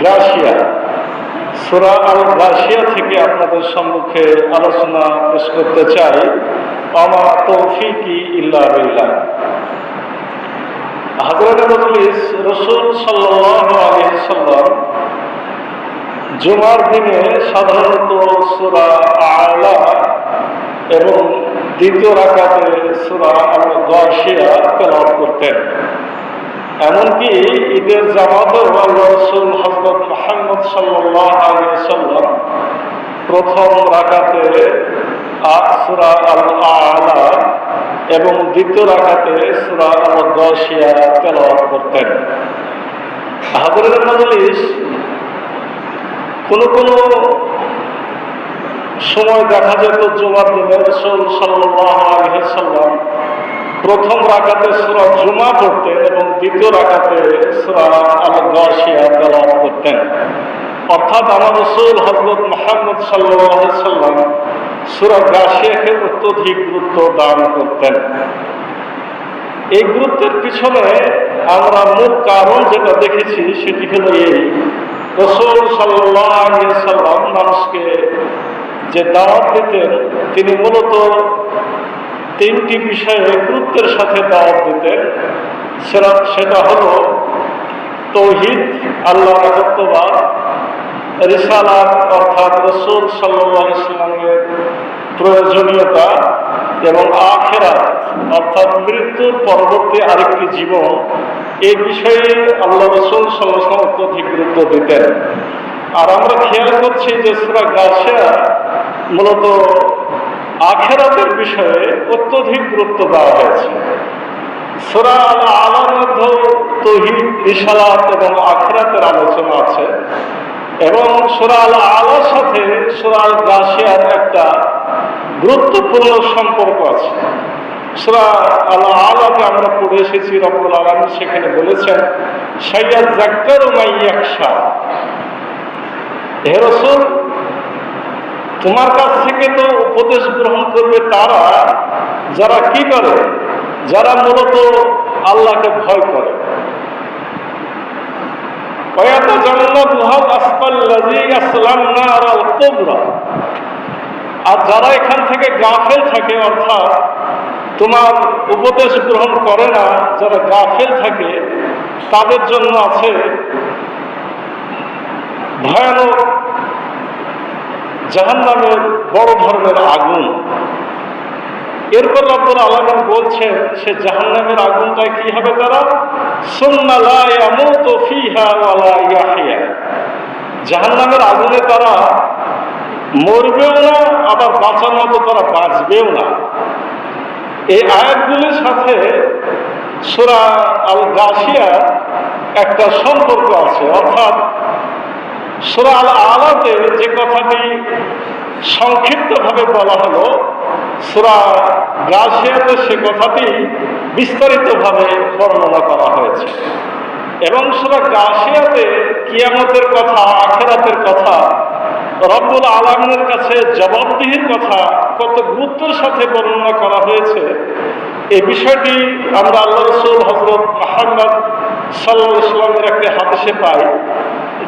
গাশিয়া, সূরা আল গাশিয়া থেকে আপনাদের সম্মুখে আলোচনা পেশ করতে চাই। আমা তৌফিকি ইল্লা বিল্লাহ। হযরত মজলিস রাসূল সাল্লাল্লাহু আলাইহি ওয়াসাল্লাম জুমার দিনে সাধারণত সূরা আলা এবং দ্বিতীয় রাকাতে সূরা আল গাশিয়া তেলাওয়াত করতেন। এমনকি ঈদের জামাতেও আল্লাহ রাসূল হযরত মুহাম্মদ সাল্লাল্লাহু আলাইহি ওয়াসাল্লাম প্রথম রাকাতে সূরা আল আলা এবং দ্বিতীয় রাকাতে সূরা আল গাশিয়া তেলাওয়াত করতেন। হযরত মজলিস কোনো সময় দেখা যেত জুমার দিনে রাসূল সাল্লাল্লাহু আলাইহি ওয়াসাল্লাম প্রথম রাকাতে সূরা জুমা পড়তেন এবং দ্বিতীয় রাকাতে সূরা আল গাশিয়া তেলাওয়াত করতেন। অর্থাৎ আমার রাসূল হযরত মুহাম্মদ সাল্লাল্লাহু আলাইহি ওয়াসাল্লাম সূরা গাশিয়াকে অত্যধিক গুরুত্ব দান করতেন। এই গুরুত্বের পিছনে আমরা মূল কারণ যেটা দেখেছি সেটি হলো এই, রাসূল সাল্লাল্লাহু আলাইহি ওয়াসাল্লাম মানুষকে যে দাওয়াত দিতেন তিনি মূলত তিনটি বিষয়ে গুরুত্বের সাথে দাওয়াত দিতেন। সেটা হলো তাওহীদ, আল্লাহর একত্ববাদ, রিসালাত অর্থাৎ রাসূল সাল্লাল্লাহু আলাইহি ওয়াসাল্লামের প্রয়োজনীয়তা এবং আখিরাত অর্থাৎ মৃত্যুর পরবর্তী আরেকটি জীবন। এই বিষয়ে আল্লাহ রাসূল সাল্লাল্লাহু আলাইহি ওয়াসাল্লাম অত্যধিক গুরুত্ব দিতেন। আর আমরা খেয়াল করছি যে সূরা গাশিয়া মূলত আখিরাতের বিষয়ে অত্যধিক গুরুত্ব দেওয়া হয়েছে। সূরা আল আলার মধ্যে তাওহীদ, রিসালাত এবং আখিরাতের আলোচনা আছে এবং সূরা আল আলার সাথে সূরা আল গাশিয়ার একটা গুরুত্বপূর্ণ সম্পর্ক আছে। সূরা আল আলাকে আমরা পড়ে এসেছি, রব্বুল আলামিন সেখানে বলেছেন সাইয়াযাক্কারু মান ইয়াখশা। হে রাসূল, তোমার কাছ থেকে তো উপদেশ গ্রহণ করবে তারা যারা কি করে, যারা মূলত আল্লাহকে ভয় করে। আর যারা এখান থেকে গাফেল থাকে অর্থাৎ তোমার উপদেশ গ্রহণ করে না, যারা গাফেল থাকে তাদের জন্য আছে ভয়ানক জাহান্নামের বড় ধরনের আগুন। এরপর রব্বুল আলামিন বলছেন সে জাহান্নামের আগুনটায় কি হবে, তারা সুম্মা লা ইয়ামুতু ফিহা ওয়া লা ইয়াহইয়া। জাহান্নামের আগুনে তারা মরবেও না, আবার বাঁচার মতো তারা বাঁচবেও না। এই আয়াতগুলির সাথে সূরা আল গাশিয়া একটা সম্পর্ক আছে। অর্থাৎ সূরা আল আলাতে যে কথাটি সংক্ষিপ্তভাবে বলা হলো, সূরা গাশিয়াতে সে কথাটি বিস্তারিতভাবে বর্ণনা করা হয়েছে। এবং সূরা গাশিয়াতে কিয়ামতের কথা, আখিরাতের কথা, রব্বুল আলামিনের কাছে জবাবদিহির কথা কত গুরুত্বের সাথে বর্ণনা করা হয়েছে। এই বিষয়টি আমরা আল্লাহ রাসূল হযরত মুহাম্মদ সাল্লাল্লাহু আলাইহি ওয়াসাল্লামের একটি হাদিসে পাই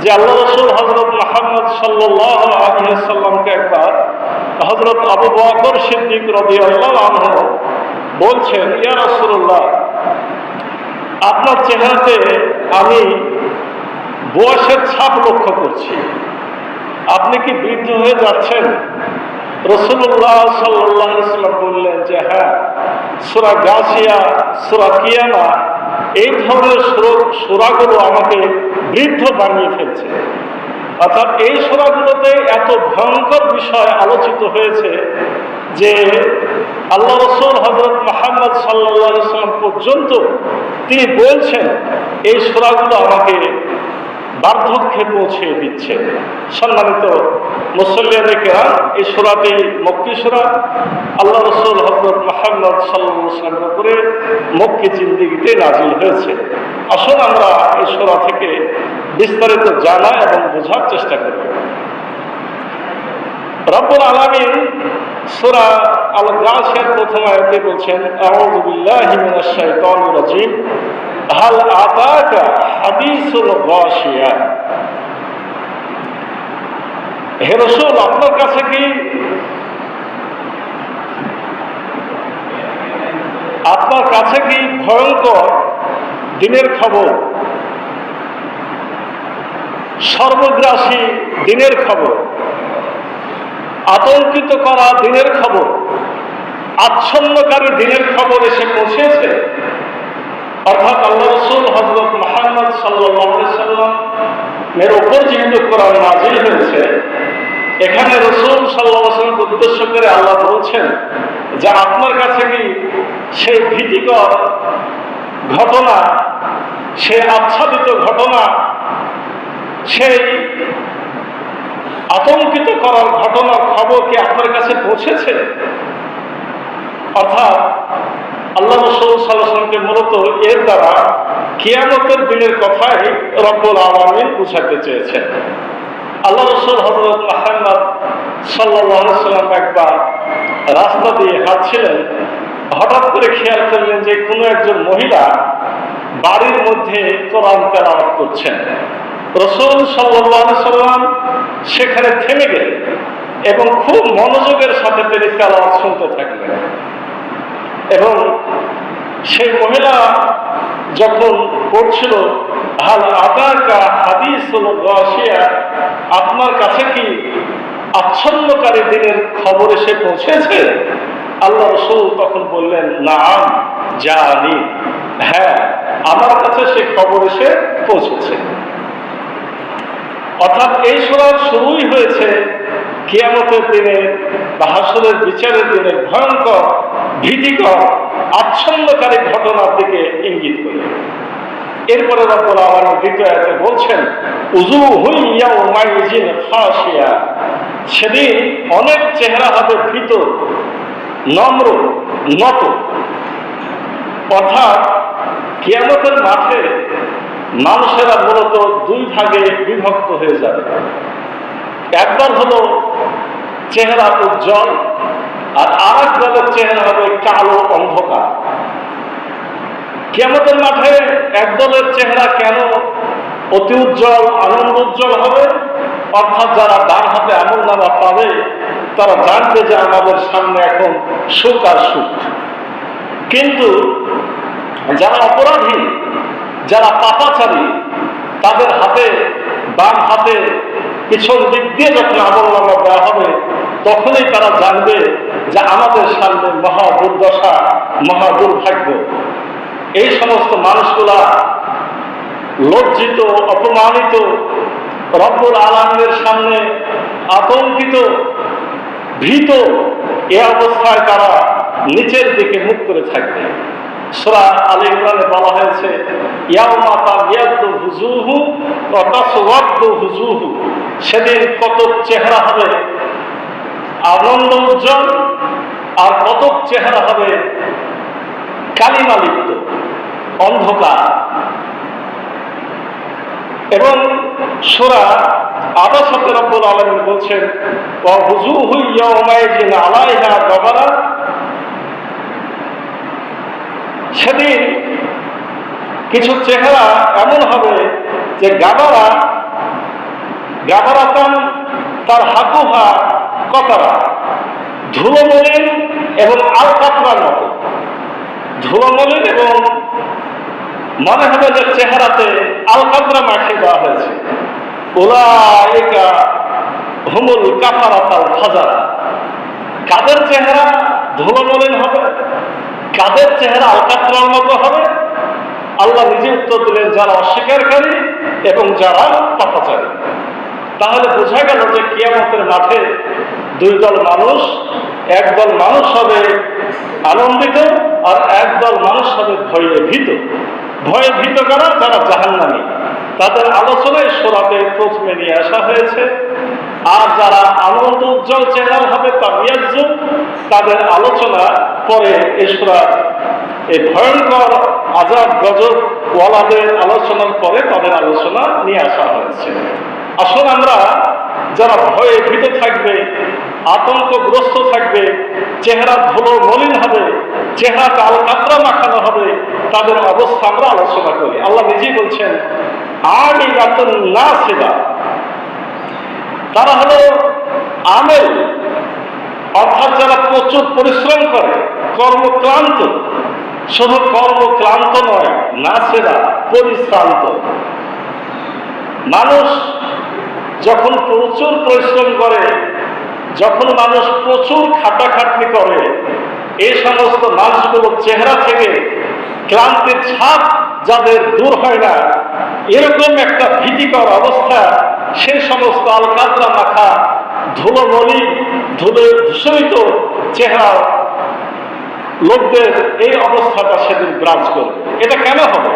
যে আল্লাহ রাসূল হযরত মুহাম্মদ সাল্লাল্লাহু আলাইহি ওয়াসাল্লামকে একবার হযরত আবু বকর সিদ্দিক রাদিয়াল্লাহু আনহু বলছেন, ইয়া রাসূলুল্লাহ, আপনার চেহারাতে আমি বয়সের ছাপ লক্ষ্য করছি, আপনি কি বৃদ্ধ হয়ে যাচ্ছেন? রাসূলুল্লাহ সাল্লাল্লাহু আলাইহি ওয়াসাল্লাম বললেন যে হ্যাঁ, সূরা গাশিয়া, সূরা কিয়ামা এই ধরনের সূরাগুলো আমাকে বৃদ্ধ বানিয়ে ফেলছে। অর্থাৎ এই সূরাগুলোতে এত ভয়ঙ্কর বিষয় আলোচিত হয়েছে যে আল্লাহ রাসূল হযরত মুহাম্মদ সাল্লাল্লাহু আলাইহি ওয়াসাল্লাম পর্যন্ত তিনি বলছেন এই সূরাগুলো আমাকে বার্ধক্যে পৌঁছে দিচ্ছে। সম্মানিত মুসল্লিয়ানে কেরাম, এই সূরাটি মক্কি সূরা। আল্লাহ রাসূল হযরত মুহাম্মদ সাল্লাল্লাহু আলাইহি ওয়াসাল্লামের উপরে মক্কি জিন্দেগিতে নাযিল হয়েছে। আসুন আমরা এই সূরা থেকে বিস্তারিত জানা এবং বোঝার চেষ্টা করি। রব্বুল আলামিন সূরা আল গাশিয়ার প্রথম আয়াতে বলছেন, আউযু বিল্লাহি মিনাশ শাইতানির রাজীম, হাল আতাকা হাদিসুল গাশিয়া। হে রাসূল, আপনার কাছে কি ভয়ঙ্কর দিনের খবর, সর্বগ্রাসী দিনের খবর, আতঙ্কিত করা দিনের খবর, আচ্ছন্নকারী দিনের খবর এসে পৌঁছেছে? অর্থাৎ আল্লাহ রাসূল হযরত মুহাম্মদ সাল্লাল্লাহু আলাইহি সাল্লাম এর উপর যেহেতু কোরআন নাযিল হয়েছে, এখানে রাসূল সাল্লাল্লাহু আলাইহি সাল্লামকে উদ্দেশ্য করে আল্লাহ বলছেন যে আপনার কাছে কি সেই ভীতিকর ঘটনা, সেই আচ্ছাদিত ঘটনা, সেই আতঙ্কিত করার ঘটনার খবর কি আপনার কাছে পৌঁছেছে? অর্থাৎ আল্লাহ রাসূল সাল্লাল্লাহু আলাইহি ওয়াসাল্লামকে মূলত এর দ্বারা কিয়ামতের দিনের কথাই রব্বুল আলামিন বুঝাতে চেয়েছেন। আল্লাহ রাসূল হযরত মুহাম্মদ সাল্লাল্লাহু আলাইহি ওয়াসাল্লাম একবার রাস্তা দিয়ে হাঁটছিলেন, হঠাৎ করে খেয়াল করলেন যে কোনো একজন মহিলা বাড়ির মধ্যে কোরআন তেলাওয়াত করছেন। রাসূল সাল্লাল্লাহু আলাইহি ওয়াসাল্লাম সেখানে থেমে গেলেন এবং খুব মনোযোগের সাথে তিনি তেলাওয়াত শুনতে থাকলেন। এবং সেই মহিলা যখন পড়ছিল, হাল আতাকা হাদিসুল গাশিয়া, আপনার কাছে কি আচ্ছন্নকারী দিনের খবর এসে পৌঁছেছে? আল্লাহ রাসূল তখন বললেন, নাম জানি, হ্যাঁ আমার কাছে সেই খবর এসে পৌঁছেছে। অর্থাৎ এই সূরার শুরুই হয়েছে কিয়ামতের দিনে বা হাসরের বিচারের দিনে ভয়ঙ্কর, ভীতিকর, আচ্ছন্নকারী ঘটনার দিকে ইঙ্গিত করে। এরপরে রব্বুল আলামিন দ্বিতীয় আয়াতে বলছেন, উজুহুন ইয়াউমাইযিন খাশিয়া, সেদিন অনেক চেহারা হবে ভীত, নম্র, নত। অর্থাৎ কিয়ামতের মাঠে মানুষেরা মূলত দুই ভাগে বিভক্ত হয়ে যাবে। একদল হলো চেহারা উজ্জ্বল, আর আরেক দলের চেহারা হবে কালো, অন্ধকার। কিয়ামতের মাঠে একদলের চেহারা কেন অতি উজ্জ্বল, আনন্দ উজ্জ্বল হবে? অর্থাৎ যারা ডান হাতে আমলনামা পাবে তারা জানবে যে আমাদের সামনে এখন সুখ আর সুখ। কিন্তু যারা অপরাধী, যারা পাপাচারী, তাদের হাতে, বাম হাতে পিছন দিক দিয়ে যখন আমলনামা দেওয়া হবে, তখনই তারা জানবে যে আমাদের সামনে মহা দুর্দশা, মহা দুর্ভাগ্য। এই সমস্ত মানুষগুলা লজ্জিত, অপমানিত, রব্বুল আলামিনের সামনে আতঙ্কিত, ভীত, এ অবস্থায় তারা নিচের দিকে মুখ করে থাকবে। সূরা আলে ইমরানে বলা হয়েছে, ইয়াউমা তাবিয়াদ্দু wujuhu ওয়া তাসওয়াদ্দু wujuhu, সেদিন কতক চেহারা হবে আনন্দ উজ্জ্বল, আর কতক চেহারা হবে কালিমালিপ্ত, অন্ধকার। এবং সূরা আবাসাতে রব্বুল আলামিন বলছেন, ওয়া wujuhu ইয়াউমাইযিন আলাইহা গাবারা, সেদিন কিছু চেহারা এমন হবে যে গাবারাতান তার হাকুহা কতারা, ধুলো মলিন এবং আলকাতরার মতো। ধুলো মলিন এবং মনে হবে যে চেহারাতে আলকাতরা মাখিয়ে দেওয়া হয়েছে। উলাইকা হুমুল কাফারাতাল ফাজারা, কাদের চেহারা ধুলো মলিন হবে, কাদের চেহারা আলকাতরার মতো হবে? আল্লাহ নিজে উত্তর দিলেন, যারা অস্বীকারী এবং যারা পাপাচারী। তাহলে বোঝা গেল যে কিয়ামতের মাঠে দুই দল মানুষ, একদল মানুষ হবে আনন্দিত আর একদল মানুষ হবে ভয়ে ভীত। ভয়ে ভীত কারা? যারা জাহান্নামী, তাদের আলোচনায় সূরাতে প্রথমে নিয়ে আসা হয়েছে। আর যারা আনন্দ উজ্জ্বল চেহারা হবে তাবিয়াজ্জু, তাদের আলোচনা পরে এই সূরা, এই ভয়ঙ্কর আযাব গজব ওয়ালাদের আলোচনার পরে তাদের আলোচনা নিয়ে আসা হয়েছে। আসলে আমরা যারা ভয়ে ভীত থাকবে, আতঙ্কগ্রস্ত থাকবে, চেহারা ধুলো মলিন হবে, চেহারাটা আলকাতরা মাখানো হবে, তাদের অবস্থা আমরা আলোচনা করি। আল্লাহ নিজেই বলছেন, আমিলাতুন নাসিবা, তারা হলো আমেল অর্থাৎ যারা প্রচুর পরিশ্রম করে, কর্মক্লান্ত, শুধু কর্মক্লান্ত নয়, নাসেরা, পরিশ্রান্ত। মানুষ যখন প্রচুর পরিশ্রম করে, যখন মানুষ প্রচুর খাটাখাটনি করে, এই সমস্ত মানুষগুলোর চেহারা থেকে ক্লান্তির ছাপ যাদের দূর হয় না, এরকম একটা ভীতিকর অবস্থা সেই সমস্ত আলকাতরা মাখা ধুলোমলি ধুলো দূষিত চেহারা লোকদের এই অবস্থাটা সেদিন বিরাজ করবে। এটা কেন হবে?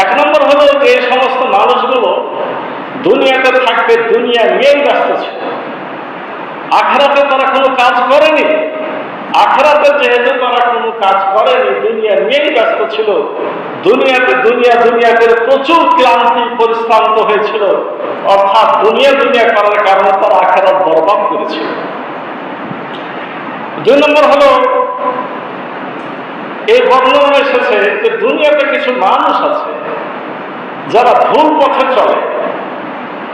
এক নম্বর হলো যে এই সমস্ত মানুষগুলো দুনিয়াতে থাকতে দুনিয়া নিয়েই ব্যস্ত ছিল, আখেরাতে তারা কোনো কাজ করেনি। আখেরাতে যেহেতু তারা কোনো কাজ করেনি, দুনিয়া নিয়েই ব্যস্ত ছিল, দুনিয়াতে দুনিয়া দুনিয়া করে প্রচুর ক্লান্তি পরিশ্রান্ত হয়েছিল, অর্থাৎ দুনিয়া দুনিয়া করার কারণে তারা আখেরাত বরবাদ করেছিল। দুই নম্বর হলো এই বর্ণনা এসেছে যে দুনিয়াতে কিছু মানুষ আছে যারা ভুল পথে চলে,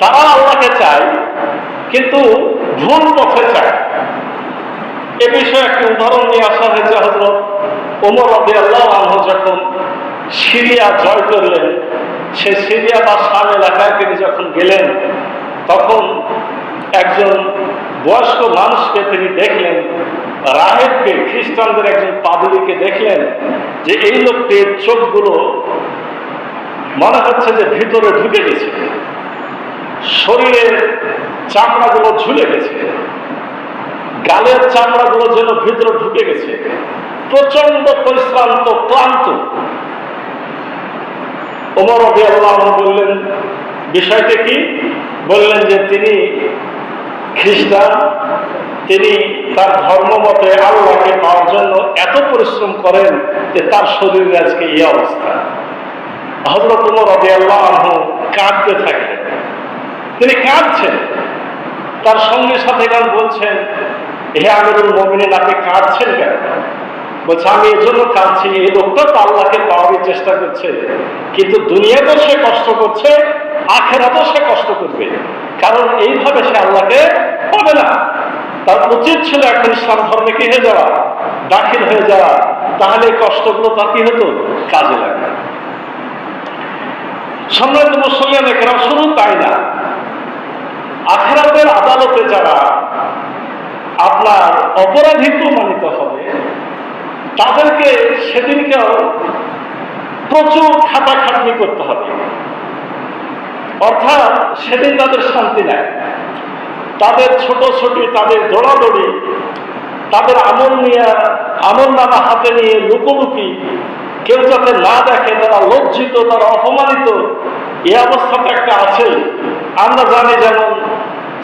তারা আল্লাহকে চায় কিন্তু ভুল পথে চায়। এ বিষয়ে একটি উদাহরণ নিয়ে আসা হয়েছে। হযরত ওমর রাদিয়াল্লাহু আনহু যখন সিরিয়া জয় করলেন, সেই সিরিয়া বা শাম এলাকায় তিনি যখন গেলেন, তখন একজন বয়স্ক মানুষকে তিনি দেখলেন, রাহেবকে, খ্রিস্টানদের একজন পাদ্রীকে দেখলেন যে এই লোকটির চোখগুলো মনে হচ্ছে যে ভিতরে ঢুকে গেছে, শরীরের চামড়াগুলো ঝুলে গেছে, গালের চামড়াগুলো যেন ভিতরে ঢুকে গেছে, প্রচন্ড পরিশ্রান্ত, ক্লান্ত। ওমর রাদিয়াল্লাহু আনহু বললেন, বিষয়টা কি? বললেন যে তিনি খ্রিস্টান, তিনি তার ধর্ম মতে আল্লাহকে পাওয়ার জন্য এত পরিশ্রম করেন যে তার শরীরে আজকে এই অবস্থা। হযরত ওমর রাদিয়াল্লাহু আনহু কাঁদতে থাকেন, তিনি কাঁদছেন, তার সঙ্গে সাথীগণ বলছেন, হে আমিরুল মুমিনিন, আপনি কাঁদছেন কেন? বলছে, আমি এই জন্য কাঁদছি, এই লোকটা তো আল্লাহকে পাওয়ার চেষ্টা করছে, কিন্তু দুনিয়াতেও সে কষ্ট করছে, আখেরাতেও সে কষ্ট করবে, কারণ এইভাবে সে আল্লাহকে পাবে না। তার উচিত ছিল এখন ইসলাম ধর্মে কি হয়ে যাওয়া, দাখিল হয়ে যাওয়া, তাহলে এই কষ্টগুলো তার কি হতো, কাজে লাগবে। সম্মানিত মুসলিম একরাম, শুধু তাই না, আখিরাতের আদালতে যারা আপনার অপরাধী প্রমাণিত হবে, তাদেরকে সেদিনকেও প্রচুর খাটাখাটনি করতে হবে, অর্থাৎ সেদিন তাদের শান্তি নাই। তাদের ছোটাছুটি, তাদের দৌড়াদৌড়ি, তাদের আমল নামা হাতে নিয়ে লুকোলুকি, কেউ যাতে না দেখে, তারা লজ্জিত, তারা অপমানিত, এই অবস্থাটা একটা আছে। আমরা জানি যেমন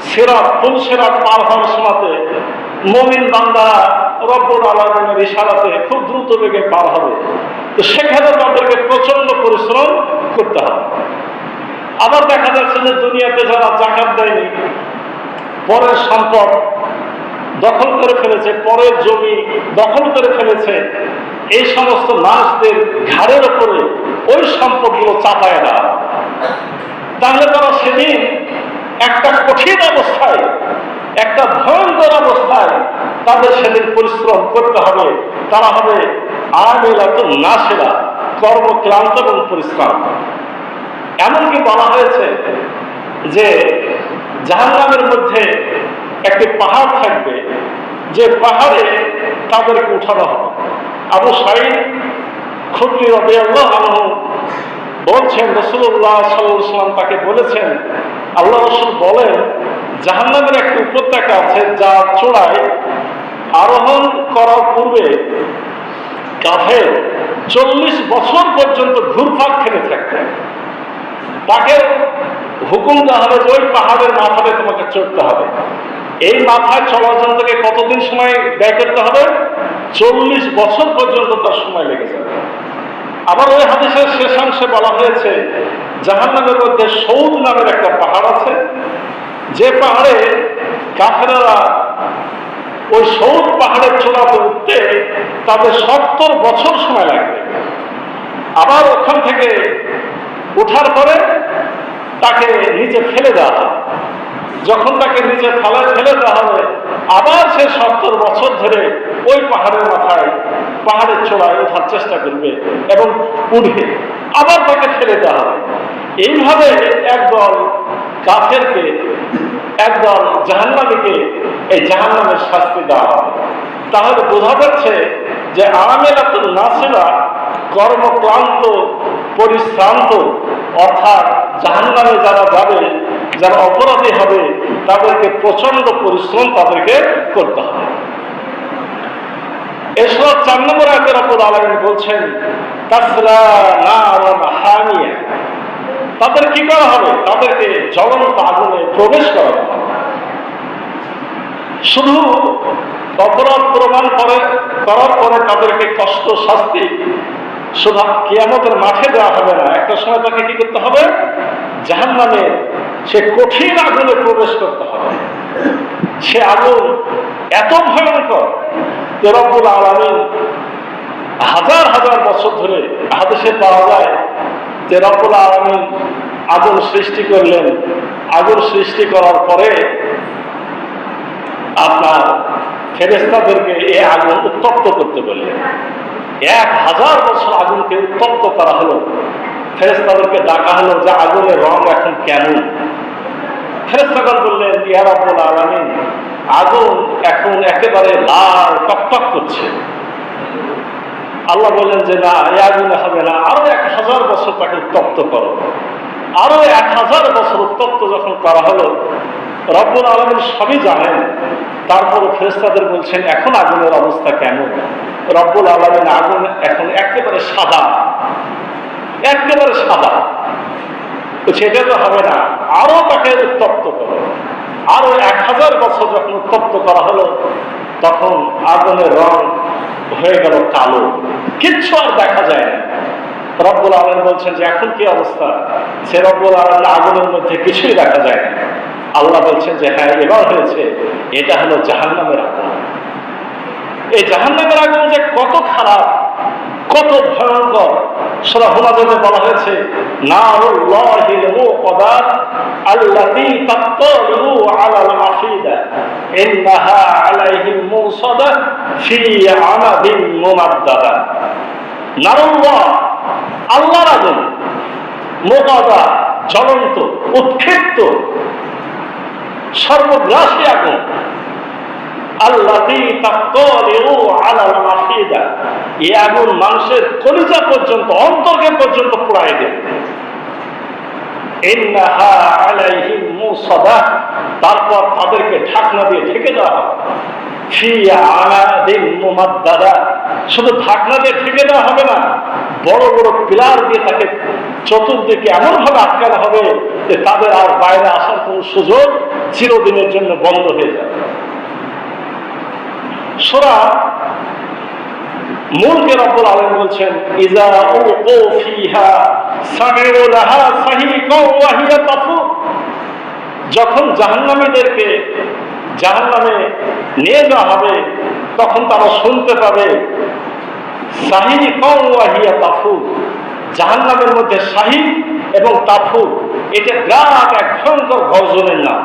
সিরাত, ফুল সিরাত পার হওয়ার সময়তে মুমিন বান্দা রব্বুল আলামিনের ইশারাতে খুব দ্রুত বেগে পার হবে, তো সেখানে তাদেরকে প্রচন্ড পরিশ্রম করতে হবে। আবার দেখা যাচ্ছে যে দুনিয়াতে যারা যাকাত দেয়নি, পরের সম্পদ দখল করে ফেলেছে, পরের জমি দখল করে ফেলেছে, এই সমস্ত মানুষদের ঘাড়ের ওপরে ওই সম্পদগুলো চাপায় না, তাহলে তারা সেদিন একটা কঠিন অবস্থায়, একটা ভয়ঙ্কর অবস্থায় তাদের সেদিন পরিশ্রম করতে হবে। তারা হবে আমিলাতুন নাসিরা, কর্মক্লান্ত এবং পরিশ্রান্ত। এমনকি বলা হয়েছে যে জাহান্নামের মধ্যে একটি পাহাড় থাকবে, যে পাহাড়ে তাদেরকে উঠানো হবে। আবু সাঈদ খুদরি রাদিয়াল্লাহু আনহু বলছেন, রাসূলুল্লাহ সাল্লাল্লাহু আলাইহি ওয়াসাল্লাম তাকে বলেছেন, আল্লাহ রাসূল বলেন, জাহান্নামের একটি উপত্যকা আছে, যা চূড়ায় আরোহণ করার পূর্বে কাফের 40 বছর পর্যন্ত ঘুরপাক খেতে থাকবে। তাকে হুকুম দেওয়া হবে যে ওই পাহাড়ের মাথায় তোমাকে চড়তে হবে। এই মাথায় চলার জন্য থেকে কতদিন সময় ব্যয় করতে হবে? 40 বছর পর্যন্ত তার সময় লেগে যাবে। আবার ওই হাদিসের শেষাংশে বলা হয়েছে, জাহান্নামের মধ্যে সৌদ নামের একটা পাহাড় আছে, যে পাহাড়ে কাফেররা ওই সৌদ পাহাড়ের চূড়াতে উঠতে তাদের 70 বছর সময় লাগবে। আবার ওখান থেকে উঠার পরে তাকে নিচে ফেলে দেওয়া হয়, যখন তাকে নিচে ফেলে দেওয়া হবে, আবার সে 70 বছর ধরে ওই পাহাড়ের মাথায়, পাহাড়ের চূড়ায় ওঠার চেষ্টা করবে এবং উঠবে, আবার তাকে ফেলে দেওয়া হবে। এইভাবে একদল কাফেরকে, একদল জাহান্নামীকে এই জাহান্নামের শাস্তি দেওয়া হবে। তাহলে বোঝা যাচ্ছে যে আমেলাতুন নাসিবা, কর্মক্লান্ত, পরিশ্রান্ত, অর্থাৎ জাহান্নামে যারা যাবে, যারা অপরাধী হবে, তাদেরকে প্রচন্ড পরিশ্রম তাদেরকে করতে হবে। এসব 4 নম্বর আয়াতে রব্বুল আলামিন বলছেন তাসলা নারান হামিয়া, তাদের কি করা হবে? তাদেরকে জ্বলন্ত আগুনে প্রবেশ করা হবে। শুধু অপরাধ প্রমাণ করার পরে তাদেরকে কষ্ট, শাস্তি শুধু কিয়ামতের মাঠে দেওয়া হবে না, একটা সময় তাকে কি করতে হবে? জাহান্নামে সে কঠিন আগুনে প্রবেশ করতে হবে। সে আগুন এত ভয়ঙ্কর যে রব্বুল আলামিন হাজার হাজার বছর ধরে হাদিসে পাওয়া যায় যে রব্বুল আলামিন আগুন সৃষ্টি করলেন। আগুন সৃষ্টি করার পরে আপনার ফেরেশতাদেরকে এই আগুন উত্তপ্ত করতে বললেন। 1000 বছর আগুনকে উত্তপ্ত করা হলো। ফেরেশতাদেরকে ডাকা হলো যে আগুনের রং এখন কেমন? ফেরেশতাগণ বললেন, ইয়া রাব্বুল আলামিন, আগুন এখন একেবারে লাল টকটক করছে। আল্লাহ বললেন যে না, এই আগুনে হবে না, আরো 1000 বছর তাকে উত্তপ্ত করো। আরো 1000 বছর উত্তপ্ত যখন করা হলো, রব্বুল আলামিন সবই জানেন, তারপর ফেরেশতাদের বলছেন এখন আগুনের অবস্থা কেমন? রব্বুল আলামিন আগুন এখন একেবারে সাদা, একেবারে সাদা। সেটা তো হবে না, আরো তাকে উত্তপ্ত করো। আরো 1000 বছর যখন উত্তপ্ত করা হলো, তখন আগুনের রং হয়ে গেল কালো, কিচ্ছু আর দেখা যায় না। রব্বুল আলামিন বলছেন যে এখন কি অবস্থা? সে রব্বুল আলামিন আগুনের মধ্যে কিছুই দেখা যায় না। আল্লাহ বলছেন যে হ্যাঁ, এবার হয়েছে। এটা হলো জাহান্নামের আগুন। এই জাহান্নামের আগুন যে কত খারাপ, কত ভয়ঙ্কর, সূরা হুমাযাতে বলা হয়েছে নারুল্লাহিল মুকাদ্দার আল্লাতী তাত্তালু আলাল আফিদা ইন্নাহা আলাইহিম মুসাদা ফি আমাদিন মুমাদ্দাদা। নারুল্লাহ, আল্লাহর আগুন, মুকাদ্দার, জ্বলন্ত, উৎক্ষিপ্ত, সর্বগ্রাসী আগুন। আল্লাতী তাত্তালু আলাল আফিদা, এই আগুন মানুষের কলিজা পর্যন্ত, অন্তরকে পর্যন্ত পুড়ায় দেবে। ইন্নাহা আলাইহিম মুসাদা, তারপর তাদেরকে ঢাকনা দিয়ে ঢেকে দেওয়া হবে। ফি আমাদিন মুমাদ্দাদা, শুধু ঢাকনা দিয়ে ঢেকে দেওয়া হবে না, বড় বড় পিলার দিয়ে তাকে চতুর্দিকে এমন ভাবে আটকানো হবে যে তাদের আর বাইরে আসার কোন সুযোগ চিরদিনের জন্য বন্ধ হয়ে যাবে। সূরা মুলকে রব্বুল আলামিন বলছেন ইযা উলকু ফিহা সামিউ লাহা সাহিকাও ওয়া হিয়া তাফুর, যখন জাহান্নামীদেরকে জাহান্নামে নিয়ে যাওয়া হবে, তখন তারা শুনতে পাবে সাহিকাও ওয়া হিয়া তাফুর। জাহান্নামের মধ্যে সাহিক এবং তাফুর, এটা বিরাট এক ভয়ঙ্কর গর্জনের নাম।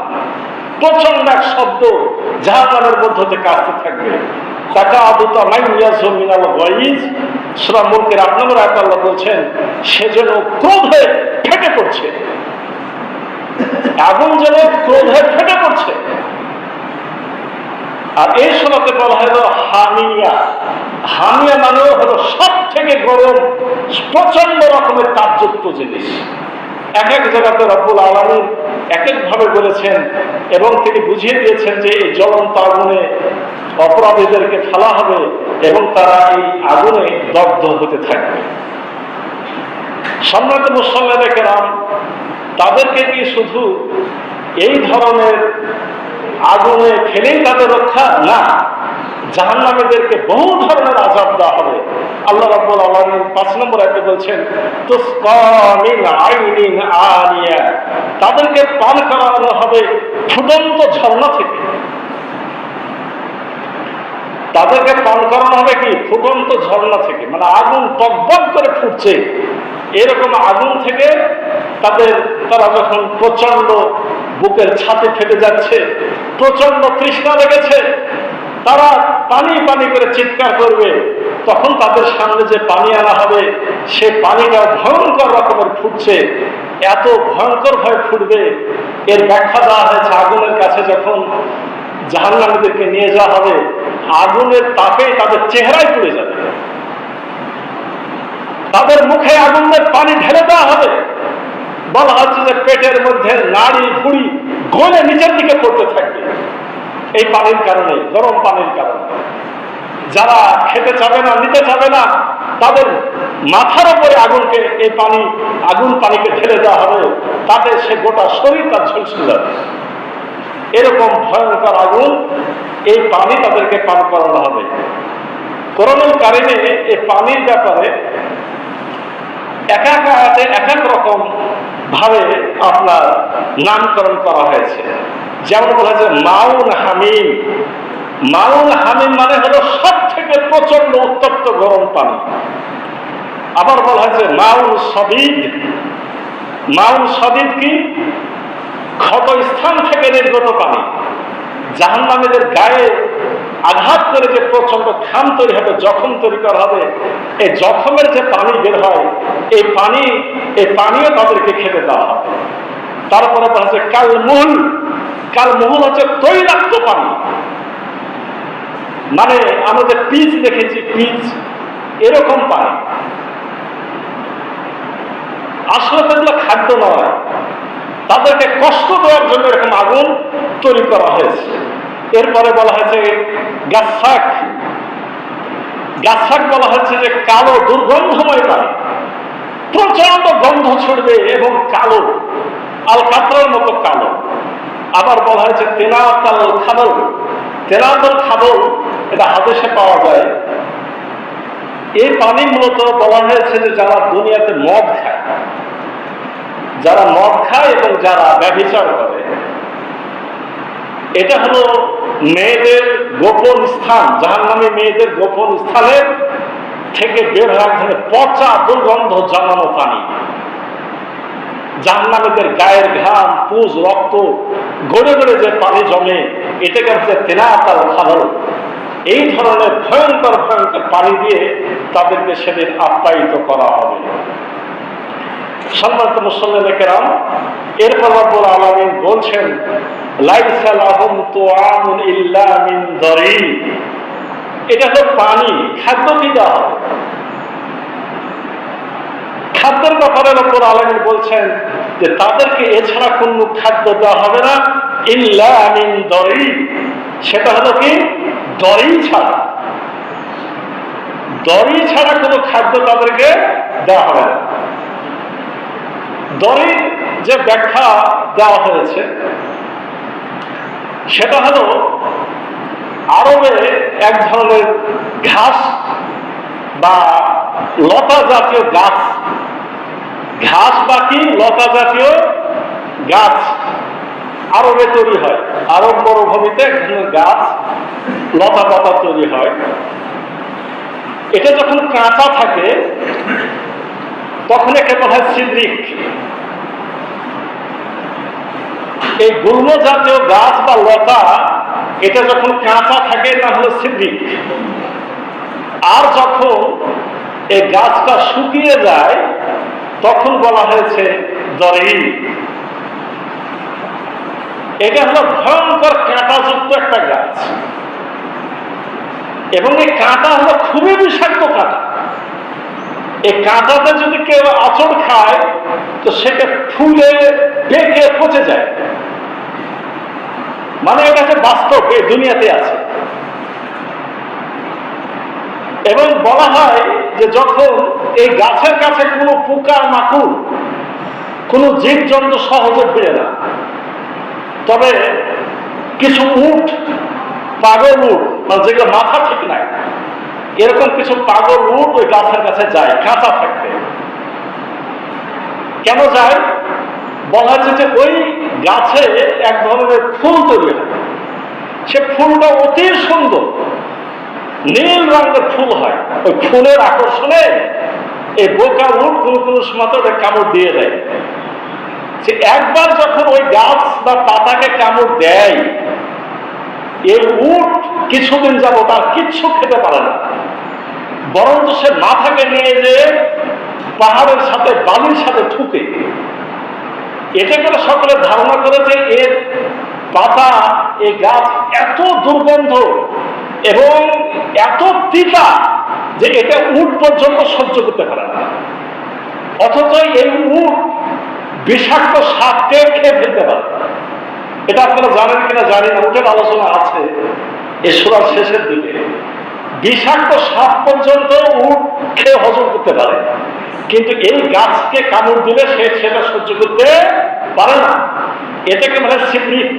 প্রচন্ড এক শব্দ জাহান্নামের মধ্য থেকে আসতে থাকবে। তাকাদুতা মাইয়াজু মিনাল গায়জ, সূরা মুলকের 8 নম্বর আয়াতে আল্লাহ বলছেন সে যেন ক্রোধে ফেটে পড়ছে। আগুন যেন ক্রোধে ফেটে পড়ছে। আর এই সূরাতে বলা হলো হামিয়া। হামিয়া মানে হলো সব থেকে গরম, প্রচন্ড রকমের তাপযুক্ত জিনিস। এক এক জায়গাতে রব্বুল আলামিন এক এক ভাবে বলেছেন এবং তিনি বুঝিয়ে দিয়েছেন যে এই জ্বলন্ত আগুনে অপরাধীদেরকে ফেলা হবে এবং তারা এই আগুনে দগ্ধ হতে থাকবে। সম্মানিত মুসল্লিদের কেরাম, তাদেরকে কি শুধু এই ধরনের আগুনে ফেলেই তাদের রক্ষা? না, জাহান্নামীদেরকে বহু ধরনের আযাব দেওয়া হবে। আল্লাহ রাব্বুল আলামিন 5 নম্বর আয়াতে বলছেন তুসকা মিন আইনিন আনিয়া, তাদেরকে পান করানো হবে ফুটন্ত ঝর্ণা থেকে। তাদেরকে পান করানো হবে কি? ফুটন্ত ঝর্ণা থেকে, মানে আগুন টকবক করে ফুটছে এরকম আগুন থেকে তারা যখন প্রচন্ড বুকের ছাতি ফেটে যাচ্ছে, প্রচন্ড তৃষ্ণা লেগেছে, তারা পানি পানি করে চিৎকার করবে। তখন তাদের সামনে যে পানি আনা হবে, সে পানিটা ভয়ঙ্কর রকমের ফুটছে, এত ভয়ঙ্কর ভয় ফুটবে। এর ব্যাখ্যা দেওয়া হয়েছে, আগুনের কাছে যখন জাহান্নামীদেরকে নিয়ে যাওয়া হবে, আগুনের তাপে তাদের চেহারায় পুড়ে যাবে, তাদের মুখে আগুনের পানি ঢেলে দেওয়া হবে। বলা হচ্ছে যে পেটের মধ্যে নাড়ি ভুড়ি গলে নিচের দিকে পড়তে থাকবে এই পানির কারণে, গরম পানির কারণে। যারা খেতে চাবে না, নিতে চাবে না, তাদের মাথার উপরে আগুনকে এই পানি, আগুন পানিকে ঢেলে দেওয়া হবে, তাতে সে গোটা শরীর তার ঝলসে যাবে। এরকম ভয়ঙ্কর আগুন, এই পানি তাদেরকে পান করানো হবে। কোরআনুল কারিমে এই পানির ব্যাপারে এক এক আয়াতে এক এক রকম ভাবে আপনার নামকরণ করা হয়েছে। যেমন বলা হয়েছে মাউন হামিম। মাউন হামিম মানে হলো সব থেকে প্রচন্ড উত্তপ্ত গরম পানি। আবার বলা হয়েছে মাউন সদিদ। মাউন সদিদ কি? ক্ষত স্থান থেকে নির্গত পানি। জাহান্নামীদের গায়ে আঘাত করে যে প্রচন্ড খাম তৈরি হবে, জখম তৈরি করা হবে, এই জখমের যে পানি বের হয়, এই পানিও তাদেরকে খেতে দেওয়া হবে। তারপরে বলা হচ্ছে কালমুল। কালমুল হচ্ছে তৈলাক্ত পানি, মানে আমরা যে পিচ দেখেছি, পিচ এরকম পানি। আসলে সেগুলো খাদ্য নয়, তাদেরকে কষ্ট দেওয়ার জন্য এরকম আগুন তৈরি করা হয়েছে। এরপরে বলা হয়েছে গাছাক। গাছাক বলা হচ্ছে যে কালো দুর্গন্ধময় পানি, প্রচন্ড গন্ধ ছড়বে এবং কালো, আল কাতরার মতো কালো। আবার বলা হয়েছে তেনাতাল খাবল। তেনাতাল খাবল, এটা হাদিসে পাওয়া যায়। এই পানি মূলত বলা হয়েছে যে যারা দুনিয়াতে মদ খায়, যারা মদ খায় এবং যারা ব্যভিচার করে, এটা হলো মেয়েদের গোপন স্থান। জাহান্নামী মেয়েদের গোপন স্থানের থেকে বের হওয়ার জন্য পচা দুর্গন্ধ জমানো পানি। জাহান্নামীদের গায়ের ঘাম, পুজ, রক্ত গড়ে গড়ে যে পানি জমে, এটাকে হচ্ছে তেনাতাল খাবল। এই ধরনের ভয়ঙ্কর ভয়ঙ্কর পানি দিয়ে তাদেরকে সেদিন আপ্যায়িত করা হবে। সম্মানিত মুসল্লিন কেরাম, এরপর রব্বুল আলামিন বলছেন লাইসা লাহুম তুআমুন ইল্লা মিন দরি। এটা হলো পানি, খাদ্য কি দেওয়া হবে? খাদ্যের ব্যাপারে রব্বুল আলামিন বলছেন যে তাদেরকে এছাড়া কোনো খাদ্য দেওয়া হবে না, ইল্লা মিন দরি। সেটা হলো কি? দরি ছাড়া। দরি ছাড়া কোনো খাদ্য তাদেরকে দেওয়া হবে না। দরির যে ব্যাখ্যা দেওয়া হয়েছে সেটা হলো আরবে এক ধরনের ঘাস বা লতা জাতীয় গাছ, ঘাস বা কি লতা জাতীয় গাছ আরবে তৈরি হয়। আরব মরুভূমিতে এক ধরনের গাছ, লতা পাতা তৈরি হয়। এটা যখন কাঁচা থাকে তখন একে বলা হয় সিদ্রিক। এই গুল্ম জাতীয় গাছ বা লতা, এটা যখন কাঁচা থাকে না হলো সিদ্রিক। আর যখন এই গাছটা শুকিয়ে যায় তখন বলা হয়েছে দরি। এটা হলো ভয়ঙ্কর কাঁটাযুক্ত একটা গাছ, এবং এই কাঁটা হলো খুবই বিষাক্ত কাঁটা। এই কাঁটাতে যদি কেউ আঁচড় খায় তো সেটা ফুলে পেকে পচে যায়। মানে এটা যে বাস্তব, এই দুনিয়াতে আছে। এবং বলা হয় যে যখন এই গাছের কাছে কোনো পোকা মাকড়, কোনো জীবজন্তু সহজে ভিড়ে না, তবে কিছু উট, পাগল উট, মানে যেগুলো মাথা ঠিক নাই, এরকম কিছু পাগল উট ওই গাছের কাছে যায় কাঁচা থাকতে। কেন যায়? বলা হচ্ছে যে ওই গাছে এক ধরনের ফুল তৈরি হয়, সে ফুলটা অতি সুন্দর, নীল রঙের ফুল হয়। ওই ফুলের আকর্ষণে এই বোকা উট কোনো কোনো সময় কামড় দিয়ে দেয়। যে একবার যখন ওই গাছ বা পাতাকে কামড় দেয়, এই উট কিছুদিন যাব তার কিচ্ছু খেতে পারে না, বরঞ্চ সে মাথাকে নিয়ে যে পাহাড়ের সাথে বালির সাথে ঠুকে। এতে করে সকলে ধারণা করে যে এর পাতা, এই গাছ এত দুর্গন্ধ এবং এত তিতা যে এটা উট পর্যন্ত সহ্য করতে পারে না। অথচ এই উট বিষাক্ত সাপকে খেয়ে ফেলতে পারে। এটা আপনারা জানেন কিনা জানি না, উটের আলোচনা আছে এই সূরার শেষের দিকে। বিষাক্ত সাপ পর্যন্ত উট খেয়ে হজম করতে পারে, কিন্তু এই গাছকে কামড় দিলে সে সেটা সহ্য করতে পারে না। এটাকে মানে সিপ্রিক।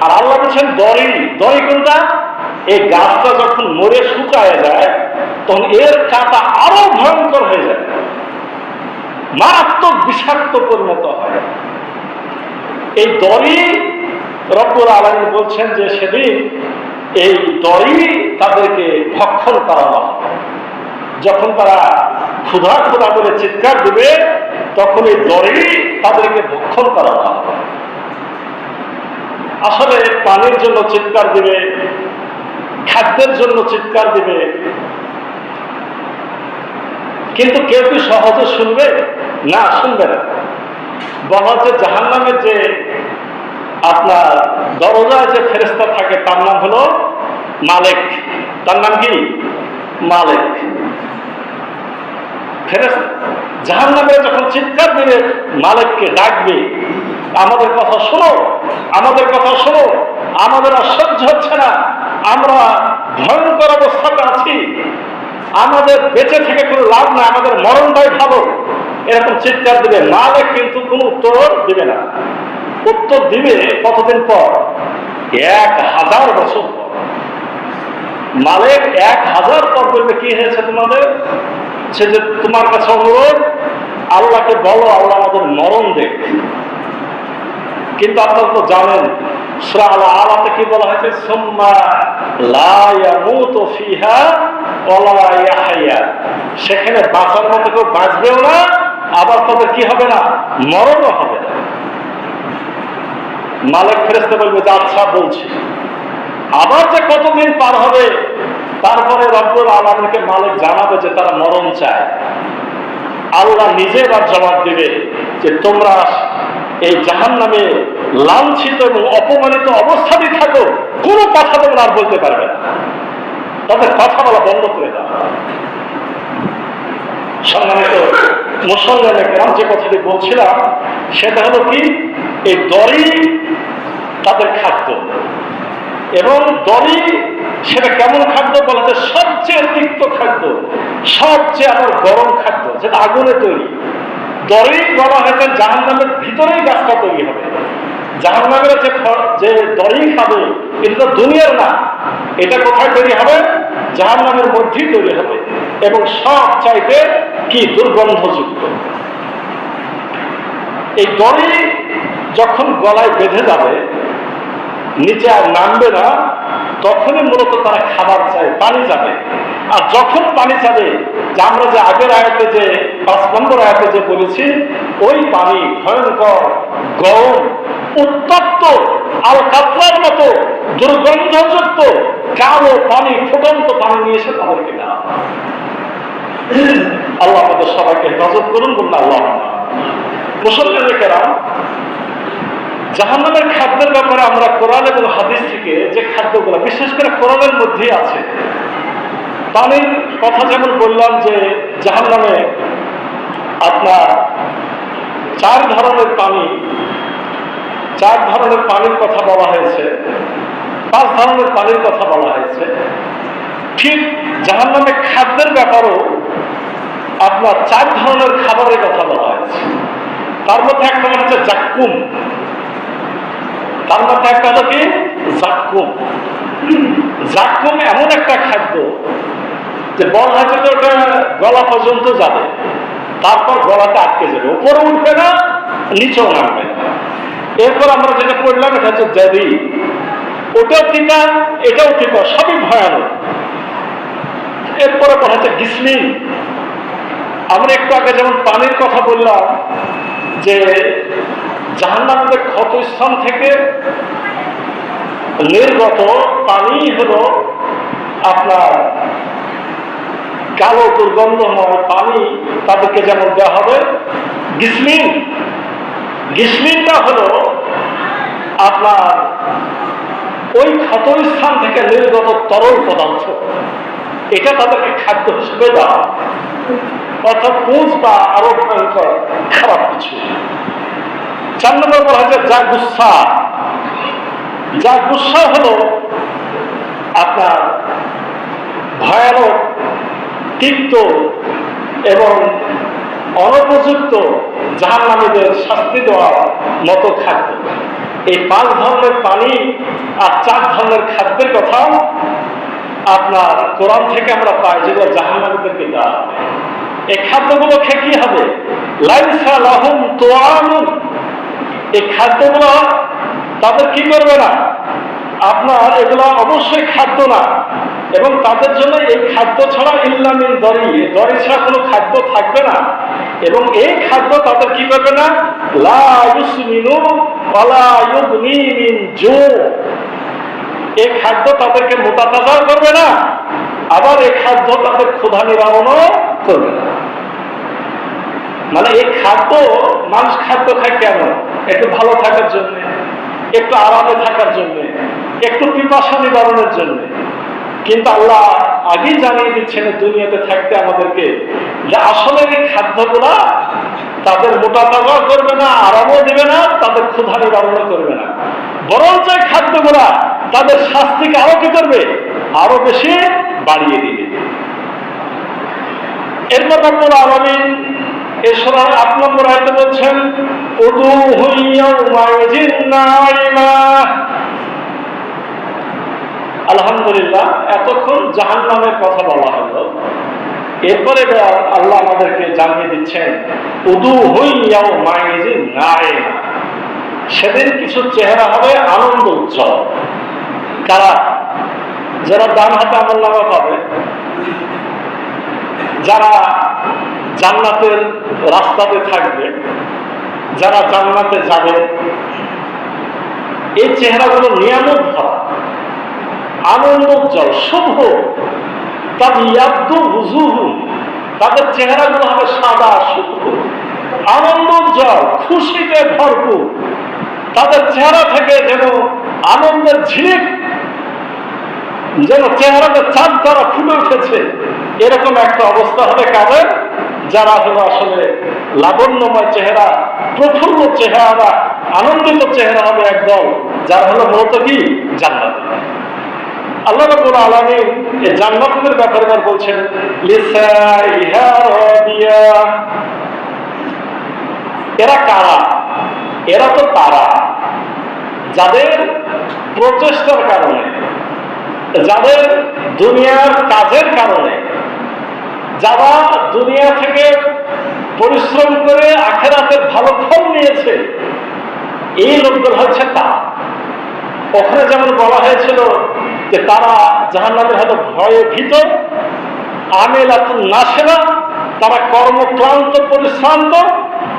আর আল্লাহ বলছেন দড়ি। দড়ি কোনটা? এই গাছটা যখন মরে শুকায় যায় তখন এর কাঁটা আরো ভয়ঙ্কর হয়ে যায়, মারাত্মক বিষাক্ত পরিণত হয়। এই দড়ি রব্বুল আলামিন বলছেন যে সেদিন এই দড়ি তাদেরকে ভক্ষণ করানো হবে। যখন তারা ক্ষুধা ক্ষুধা করে চিৎকার দিবে তখন এই দড়ি তাদেরকে ভক্ষণ করানো হবে। আসলে পানির জন্য চিৎকার দিবে, খাদ্যের জন্য চিৎকার দিবে, কিন্তু কেউ কি সহজে শুনবে? না, শুনবে না। বলা হচ্ছে জাহান্নামের যে আপনার দরজায় যে ফেরেশতা থাকে তার নাম হলো মালিক। তার নাম কি? মালিক। ফেরেশতা জাহান্নামে যখন চিৎকার দিবে, মালিককে ডাকবে, আমাদের কথা শোনো, আমাদের কথা শোনো, আমাদের আর সহ্য হচ্ছে না, আমরা ভয়ঙ্কর অবস্থাতে আছি, আমাদের বেঁচে থেকে কোনো লাভ না, আমাদের মরণটাই ভালো, এরকম চিৎকার দিবে। মালিক কিন্তু কোনো উত্তর দিবে না। উত্তর দিবে কতদিন পর? 1000 বছর পর। মালিক 1000 পর বলবে কি হয়েছে তোমাদের? সে যে তোমার কাছে অনুরোধ, আল্লাহকে বলো আল্লাহ আমাদের মরণ দেখ। কিন্তু আপনারা তো জানেন সূরা আল আরাফে কি বলা হয়েছে? সুম্মা লা ইয়ামুতু ফিহা ওয়া লা ইয়াহইয়া। সেখানে বাঁচার মতো কেউ বাঁচবেও না, আবার তাদের কি হবে না? মরণও হবে না। মালিক ফেরেশতা বলবে যে আচ্ছা বলছি। আবার যে কতদিন পার হবে, তারপরে রব্বুল আলামিনকে মালিক জানাবে যে তারা মরণ চায়। আল্লাহ নিজে এবার জবাব দিবে যে তোমরা এই জাহান্নামে লাঞ্ছিত এবং অপমানিত অবস্থাতেই থাকো, কোনো কথা তোমরা আর বলতে পারবে না, তাদের কথা বলা বন্ধ করে দাও। সম্মানিত মুসলমান কেরাম, যে কথাটি বলছিলাম সেটা হলো কি, এই দড়ি তাদের খাদ্য। এবং দড়ি সেটা কেমন খাদ্য? বলা যায় সবচেয়ে তিক্ত খাদ্য, সবচেয়ে আবার গরম খাদ্য, যেটা আগুনে তৈরি। দড়ি বলা হয়েছে জাহান্নামের ভিতরেই গাছটা তৈরি হবে। জাহান্নামের যে দড়ি খাবে এটা তো দুনিয়ার না, এটা কোথায় তৈরি হবে? জাহান্নামের মধ্যেই তৈরি হবে, এবং সব চাইতে কি দুর্গন্ধযুক্ত। এই দড়ি যখন গলায় বেঁধে যাবে, নিচে আর নামবে না, তখনই মূলত তারা খাবার চায়, পানি যাবে। আর যখন পানি যাবে, যে আমরা যে আগের আয়াতে যে 5 নম্বর আয়াতে যে বলেছি, ওই পানি ভয়ঙ্কর গরম উত্তপ্ত আল কাতরার মতো দুর্গন্ধযুক্ত কালো পানি, ফুটন্ত পানি নিয়ে এসে তাদেরকে দেওয়া। আল্লাহ আমাদের সবাইকে হেফাজত করুন, বলুন আল্লাহ। মুসলমানেরা জাহান্নামের খাদ্যের ব্যাপারে আমরা কোরআন এবং হাদিস থেকে যে খাদ্যগুলো, বিশেষ করে কোরআনের মধ্যেই আছে। পানির কথা যেমন বললাম যে জাহান্নামে আপনার 4 ধরনের পানি, 4 ধরনের পানির কথা বলা হয়েছে, 5 ধরনের পানির কথা বলা হয়েছে। ঠিক জাহান্নামে খাদ্যের ব্যাপারেও আপনার 4 ধরনের খাবারের কথা বলা হয়েছে। তার মধ্যে একটা হচ্ছে জাক্কুম, তার মধ্যে একটা হলো কি জাক্কুম। জাক্কুম এমন একটা খাদ্য যে বলা হয়েছে যে ওটা গলা পর্যন্ত যাবে, তারপর গলাতে আটকে যাবে, উপরে উঠবে না, নিচেও নামবে না। এরপর আমরা যেটা পড়লাম এটা হচ্ছে জাদি, ওটাও তিতা, এটাও তিতা, সবই ভয়ানক। এরপরে বলা হচ্ছে গিসলিন। আমরা একটু আগে যেমন পানির কথা বললাম যে জাহান্নামীদের ক্ষতস্থান থেকে নির্গত পানি হলো আপনার কালো দুর্গন্ধময় পানি। তাদেরকে যেমন দেওয়া হবে গিসলিন, গিসলিনটা হলো আপনার ওই ক্ষতস্থান থেকে নির্গত তরল পদার্থ, এটা তাদেরকে খাদ্য হিসেবে দেওয়া, অর্থাৎ পুঁজ বা আরো ভয়ঙ্কর খারাপ কিছু। 4 নম্বর বলা হয়েছে যা গুসা। যা গুসা হলো আপনার ভয়ানক, তিক্ত এবং অনুপযুক্ত জাহান্নামীদের শাস্তি দেওয়ার মতো খাদ্য। এই 5 ধরনের পানি আর 4 ধরনের খাদ্যের কথা আপনার কোরআন থেকে আমরা পাই, যেগুলো জাহান্নামীদেরকে দেওয়া হবে। এই খাদ্যগুলো খেয়ে কি হবে? লাইসা লাহুম তুআমুন। এই খাদ্যগুলো তাদের কি করবে না, আপনার এগুলো অবশ্যই খাদ্য না, এবং তাদের জন্য এই খাদ্য ছাড়া ইল্লা মিন দরি, দরি ছাড়া কোনো খাদ্য থাকবে না। এবং এই খাদ্য তাদের কি করবে না, লা ইউসমিনু ওয়ালা ইউগনি মিন জু। এই খাদ্য তাদেরকে মোটা তাজা করবে না, আবার এই খাদ্য তাদের ক্ষুধা নিবারণও করবে না। মানে এই খাদ্য, মানুষ খাদ্য খায় কেন? একটু ভালো থাকার জন্য, একটু আরামে থাকার জন্য, একটু পিপাসা নিবারণের জন্য। কিন্তু আল্লাহ আগেই জানিয়ে দিচ্ছেন দুনিয়াতে থাকতে আমাদেরকে যে আসলে এই খাদ্যগুলা তাদের মোটা তাজা করবে না, আরামও দেবে না, তাদের ক্ষুধা নিবারণও করবে না, বরঞ্চ এই খাদ্যগুলা তাদের শাস্তিকে আরো কি করবে, আরো বেশি বাড়িয়ে দিবে। এরপর রব্বুল আলামিন এই সূরার 8 নম্বর আয়াতে বলছেন উদুহু ইয়াওমাইযিন নাঈমা। আলহামদুলিল্লাহ, এতক্ষণ জাহান্নামের কথা বলা হলো, এরপরে আল্লাহ আমাদেরকে জানিয়ে দিচ্ছেন উদুহু ইয়াওমাইযিন নাঈমা। সেদিন কিছু চেহারা হবে আনন্দ উজ্জ্বল। কারা? যারা ডান হাতে আমলনামা পাবে, যারা জান্নাতের রাস্তাতে থাকবে, যারা জান্নাতে যাবে, এই চেহারাগুলো নিয়ামত ভরা, আনন্দ উজ্জ্বল, শুভ। তাদের চেহারাগুলো হবে সাদা, শুভ, আনন্দ উজ্জ্বল, খুশিতে ভরপুর। তাদের চেহারা থেকে যেন আনন্দের ঝিলিক, যেন চেহারাতে চাঁদ তারা ফুটে উঠেছে, এরকম একটা অবস্থা হবে কাদের? যারা হলো আসলে লাবণ্যময় চেহারা, প্রফুল্ল চেহারা, আনন্দিত চেহারা হবে একদল, যারা হলো মূলত কি জান্নাত। আল্লাহ রাব্বুল আলামিন এই জান্নাতের ব্যাপারে বলছেন লিসাইহা রাদিয়া। এরা কারা? এরা তো তারা যাদের প্রচেষ্টার কারণে, যাদের দুনিয়ার কাজের কারণে, যারা দুনিয়া থেকে পরিশ্রম করে আখিরাতের ভালো ফল নিয়েছে, এই লোকদের হচ্ছে তারা। ওখানে যেমন বলা হয়েছিল যে তারা জাহান্নামের হয়তো ভয়ে ভীত, আমিলাতুন নাসিরা, তারা কর্মক্লান্ত পরিশ্রান্ত।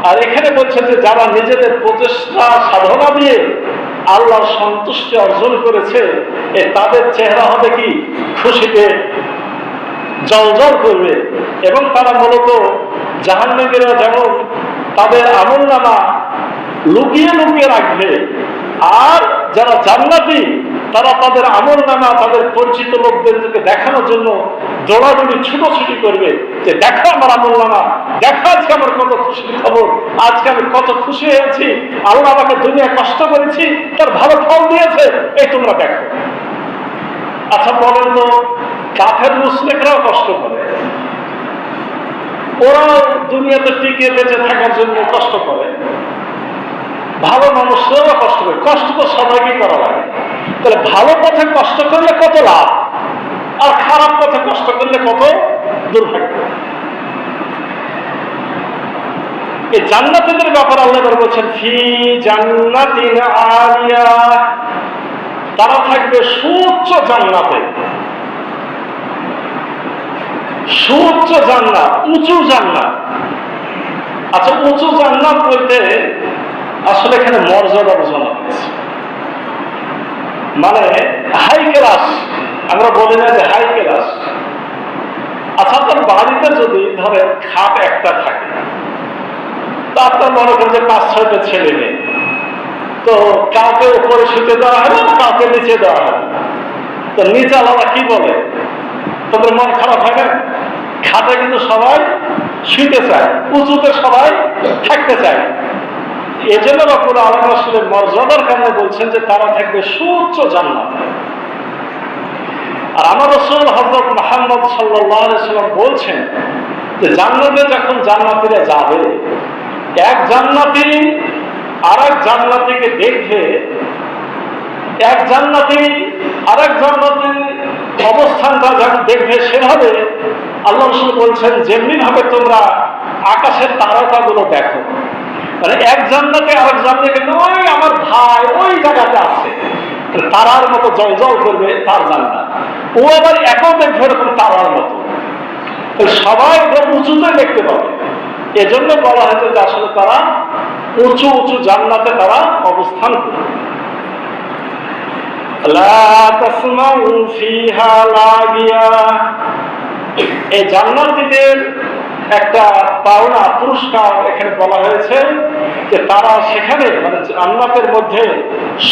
আর এখানে বলছে যে যারা নিজেদের প্রচেষ্টা সাধনা দিয়ে আল্লাহর সন্তুষ্টি অর্জন করেছে, তাদের চেহারা হবে কি খুশিতে জলজল করবে। এবং তারা মূলত জাহান্নামীরা যেমন তাদের আমলনামা লুকিয়ে লুকিয়ে রাখবে, আর যারা জান্নাতি তারা তাদের আমলনামা তাদের পরিচিত লোকদেরকে দেখানোর জন্য দৌড়াদৌড়ি ছুটোছুটি করবে যে দেখো আমার আমলনামা, দেখো আজকে আমার কত খুশির খবর, আজকে আমি কত খুশি হয়েছি, আল্লাহ আমাকে দুনিয়া কষ্ট করেছি, তার ভালো ফল দিয়েছে, এই তোমরা দেখো। আচ্ছা বলেন তো, কাফের মুশরিকরাও কষ্ট করে, ওরাও দুনিয়াতে টিকে বেঁচে থাকার জন্য কষ্ট করে, ভালো মানুষরাও কষ্ট করে। কষ্ট তো সবাইকে করা লাগে, তাহলে ভালো পথে কষ্ট করলে কত লাভ, আর খারাপ পথে কষ্ট করলে কত দুর্ভাগ্য। এই জান্নাতীদের ব্যাপারে আল্লাহ বলছেন ফি জান্নাতিন আলিয়া, তারা থাকবে সুউচ্চ জান্নাতে। সুউচ্চ জান্নাত, উঁচু জান্নাত। আচ্ছা, উঁচু জান্নাত বলতে আসলে এখানে মর্যাদা বোঝানো হয়েছে, মানে হাই ক্লাস। আমরা বলি না যে হাই ক্লাস। আচ্ছা, আপনার বাড়িতে যদি ধরে খাট একটা থাকে, তো আপনার মনে করেন যে 5-6টা ছেলে মেয়ে, তো কাউকে উপরে শুতে দেওয়া হবে, কাউকে নিচে দেওয়া হবে। তো নিচে আলাদা কি বলে, তোদের মন খারাপ হয় না? খাটে কিন্তু সবাই শুতে চায়, উঁচুতে সবাই থাকতে চায়। এই জন্য রব্বুল আলামিন আসলে মর্যাদার কারণে বলছেন যে তারা থাকবে সুউচ্চ জান্নাতে। আর আমার রাসূল হযরত মুহাম্মদ সাল্লাল্লাহু আলাইহি ওয়াসাল্লাম বলছেন যে জান্নাতে যখন জান্নাতীরা যাবে, এক জান্নাতি আরেক জান্নাতিকে দেখবে, এক জান্নাতি আরেক জান্নাতির অবস্থানটা যখন দেখবে, সেভাবে আল্লাহ রাসূল বলছেন যেমনি ভাবে তোমরা আকাশের তারকাগুলো দেখো, মানে এক জান্নাতে আরেক জান্নাতিকে, ওই আমার ভাই ওই জায়গাতে আছে, তারার মতো জল জল করবে তার জান্নাত। ও আবার একও দেখবে এরকম তারার মতো, সবাই উঁচুতে দেখতে পাবে। এজন্য বলা হয়েছে যে আসলে তারা উঁচু উঁচু জান্নাতে তারা অবস্থান করবে। এই জান্নাতীদের একটা পাওনা পুরস্কার এখানে বলা হয়েছে যে তারা সেখানে, মানে জান্নাতের মধ্যে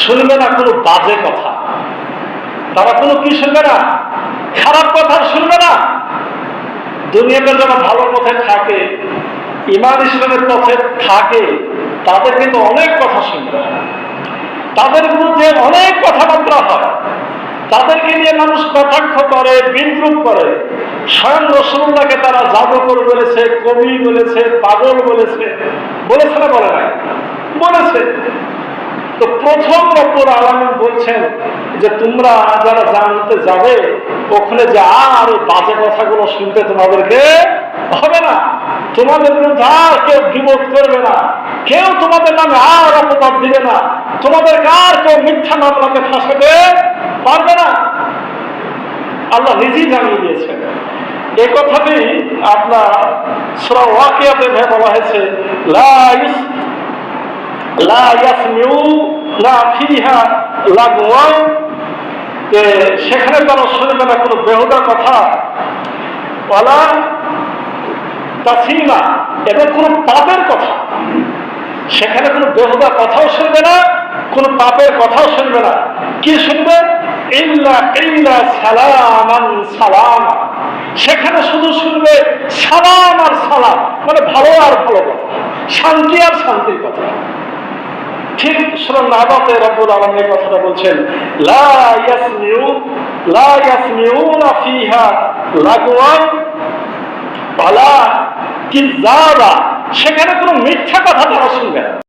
শুনবে না কোনো বাজে কথা। তারা কোনো কি শুনবে না? খারাপ কথা শুনবে না। দুনিয়াতে যারা ভালো পথে থাকে, ঈমান ইসলামের পথে থাকে, তাদের কিন্তু অনেক কথা শুনবে, তাদের বিরুদ্ধে অনেক কথাবার্তা হয়, তাদেরকে নিয়ে মানুষ কটাক্ষ করে, বিদ্রুপ করে। স্বয়ং রাসূলুল্লাহকে তারা জাদুকর বলেছে, কবি বলেছে, পাগল বলেছে, বলেছে না বলে নাই? বলেছে। তো প্রথম রব্বুল আলামিন বলছেন যে তোমরা যারা জান্নাতে যাবে, ওখানে যে আর এই বাজে কথাগুলো শুনতে তোমাদেরকে হবে না, তোমাদের বিরুদ্ধে আর কেউ গীবত করবে না, কেউ তোমাদের নামে আর অপবাদ দিবে না, তোমাদেরকে আর কেউ মিথ্যা মামলাতে ফাঁসাতে পারবে না। আল্লাহ নিজেই জানিয়ে দিয়েছেন। এই কথাটি আপনার সূরা ওয়াকিয়াতে বলা হয়েছে, লা ইয়াসমিউনা ফিহা লাগওয়ান, সেখানে তারা শুনবে না কোনো বেহুদা কথা, ওয়ালা তাসিমা, এবং কোনো পাপের কথা। সেখানে কোনো বেহুদা কথাও শুনবে না, কোনো পাপের কথাও শুনবে না। কি শুনবে? ইল্লা ইল্লা সালামান সালামা, সেখানে শুধু শুনবে সালাম আর সালাম, মানে ভালো আর ভালো কথা, শান্তি আর শান্তির কথা। ঠিক সূরা নাবাতে রব্বুল আলামিন কথাটা বলছেন, লা ইয়াসমিউনা ফিহা লাগওয়ান ওয়ালা কিযাবা, সেখানে কোনো মিথ্যা কথা তারা শুনবে না।